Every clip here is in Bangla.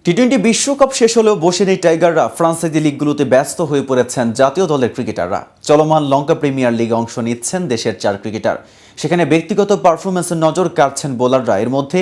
টি-20 বিশ্বকাপ শেষ হলেও বসে নেই টাইগাররা। ফ্রান্সের লিগগুলোতে ব্যস্ত হয়ে পড়েছেন জাতীয় দলের ক্রিকেটাররা। চলমান লঙ্কা প্রিমিয়ার লিগে অংশ নিচ্ছেন দেশের 4 ক্রিকেটার। সেখানে ব্যক্তিগত পারফরমেন্সের নজর কাড়ছেন বোলাররা। এর মধ্যে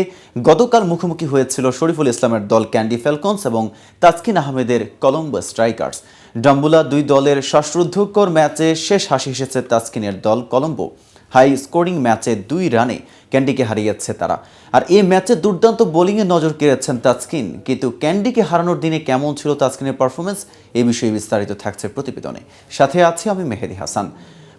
গতকাল মুখোমুখি হয়েছিল শরীফুল ইসলামের দল ক্যান্ডি ফ্যালকনস এবং তাসকিন আহমেদের কলম্বো স্ট্রাইকার্স। ডাম্বুলা দুই দলের শ্বাসরুদ্ধকর ম্যাচে শেষ হাসি এসেছে তাসকিনের দল কলম্বো। হাই স্কোরিং ম্যাচে 2 রানে ক্যান্ডিকে হারিয়েছে তারা। আর এই ম্যাচে দুর্দান্ত বোলিংয়ে নজর কেড়েছেন তাসকিন। কিন্তু ক্যান্ডিকে হারানোর দিনে কেমন ছিল তাসকিনের পারফরমেন্স, এই বিষয়ে বিস্তারিত থাকছে প্রতিবেদনে। সাথে আছি আমি মেহেদি হাসান।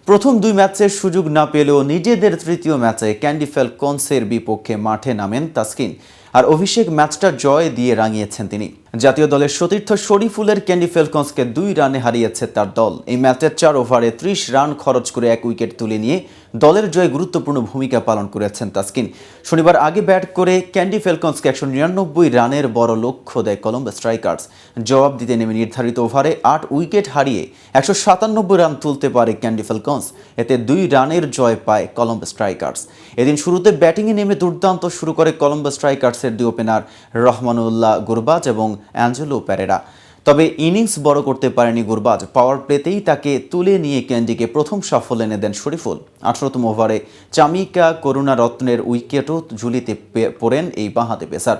প্রথম 2 ম্যাচের সুযোগ না পেলেও নিজেদের তৃতীয় ম্যাচে ক্যান্ডি ফ্যালকনসের বিপক্ষে মাঠে নামেন তাসকিন। আর অভিষেক ম্যাচটা জয় দিয়ে রাঙিয়েছেন তিনি। জাতীয় দলের সতীর্থ শরীফুলের ক্যান্ডি ফ্যালকনসকে 2 রানে হারিয়েছে তার দল। এই ম্যাচের 4 ওভারে 30 রান খরচ করে 1 উইকেট তুলে নিয়ে দলের জয়ে গুরুত্বপূর্ণ ভূমিকা পালন করেছেন তাসকিন। শনিবার আগে ব্যাট করে ক্যান্ডি ফ্যালকনসকে 199 রানের বড় লক্ষ্য দেয় কলম্বো স্ট্রাইকার্স। জবাব দিতে নেমে নির্ধারিত ওভারে 8 উইকেট হারিয়ে 197 রান তুলতে পারে ক্যান্ডি ফ্যালকনস। এতে 2 রানের জয় পায় কলম্বো স্ট্রাইকার্স। এদিন শুরুতে ব্যাটিংয়ে নেমে দুর্দান্ত শুরু করে কলম্বো স্ট্রাইকার্সের 2 ওপেনার রহমানুল্লাহ গুরবাজ এবং অ্যাঞ্জেলো পেরেরা। তবে ইনিংস বড় করতে পারেনি গুরবাজ। পাওয়ার প্লেতেই তাকে তুলে নিয়ে ক্যান্ডিকে প্রথম সাফল্য এনে দেন শরীফুল। 18তম ওভারে চামিকা করুণারত্নের উইকেটও ঝুলিতে পড়েন এই বাঁহাতি পেসার।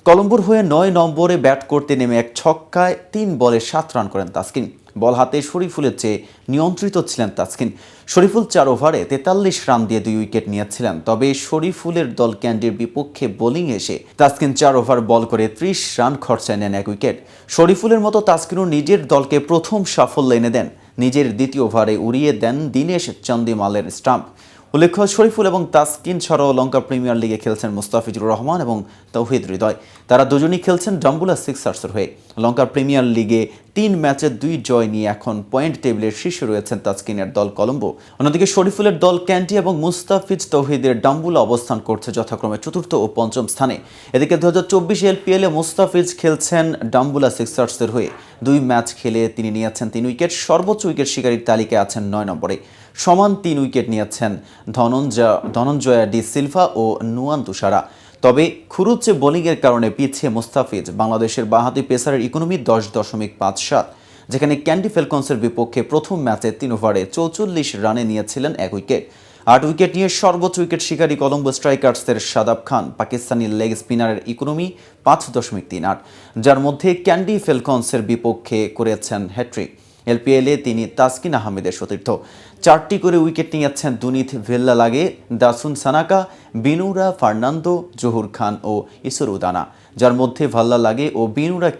কলম্বোর হয়ে 9 নম্বরে ব্যাট করতে নেমে 1 ছক্কায় 3 বলে 7 রান করেন তাসকিন। বল হাতে শরীফুলের চেয়ে নিয়ন্ত্রিত ছিলেন তাসকিন। শরীফুল 4 ওভারে 43 রান দিয়ে 2 উইকেট নিয়েছিলেন। তবে শরীফুলের দল ক্যান্ডির বিপক্ষে বোলিং এসে তাসকিন 4 ওভার বল করে 30 রান খরচায় নেন 1 উইকেট। শরীফুলের মতো তাসকিনও নিজের দলকে প্রথম সাফল্য এনে দেন। নিজের দ্বিতীয় ওভারে উড়িয়ে দেন দীনেশ চন্দিমালের স্টাম্প। উল্লেখ্য, শরীফুল এবং তাসকিন ছাড়াও লঙ্কা প্রিমিয়ার লিগে খেলছেন মুস্তাফিজুর রহমান এবং তৌহিদ হৃদয়। তারা দুজনেই খেলছেন ডাম্বুলা সিক্সার্সের হয়ে। লঙ্কা প্রিমিয়ার লিগে 3 ম্যাচে 2 জয় নিয়ে এখন পয়েন্ট টেবিলের শীর্ষে রয়েছেন তাসকিনের দল কলম্বো। অন্যদিকে শরীফুলের দল ক্যান্ডি এবং মুস্তাফিজ তৌহিদের ডাম্বুলা অবস্থান করছে যথাক্রমে 4র্থ ও 5ম স্থানে। এদিকে 2024 এলপিএলে মুস্তাফিজ খেলছেন ডাম্বুলা সিক্সার্সের হয়ে। 2 ম্যাচ খেলে তিনি নিয়েছেন 3 উইকেট। সর্বোচ্চ উইকেট শিকারীর তালিকায় আছেন 9 নম্বরে। সমান 3 উইকেট নিয়েছেন ধনঞ্জয়া ডি সিলভা ও নুয়ান তুষারা। তবে খুরুচে বোলিংয়ের কারণে পিছিয়ে মুস্তাফিজ। বাংলাদেশের বাঁহাতি পেসারের ইকোনমি 10.57, যেখানে ক্যান্ডি ফ্যালকনসের বিপক্ষে প্রথম ম্যাচে 3 ওভারে 44 রানে নিয়েছিলেন 1 উইকেট। 8 উইকেট নিয়ে সর্বোচ্চ উইকেট শিকারী কলম্বো স্ট্রাইকার্সের শাদাব খান। পাকিস্তানি লেগ স্পিনারের ইকোনমি 5.38, যার মধ্যে ক্যান্ডি ফ্যালকনসের বিপক্ষে করেছেন হ্যাট্রিক। এলপিএলে তিনি তাসকিন আহমেদের সতীর্থ। 4টি করে উইকেট নিয়েছেন দুনিত ভেল্লালাগে, দাসুন সানাকা, বিনুরা ফার্নান্দো, জহুর খান ও ইসরুদানা, যার মধ্যে ভাল্লালাগে ও বিনুরা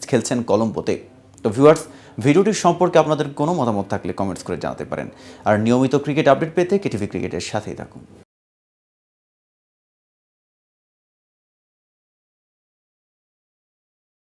খেলছেন কলম্বোতে। তো ভিউয়ার্স, ভিডিওটির সম্পর্কে আপনাদের কোনো মতামত থাকলে কমেন্টস করে জানাতে পারেন। আর নিয়মিত ক্রিকেট আপডেট পেতে কেটিভি ক্রিকেটের সাথেই থাকুন।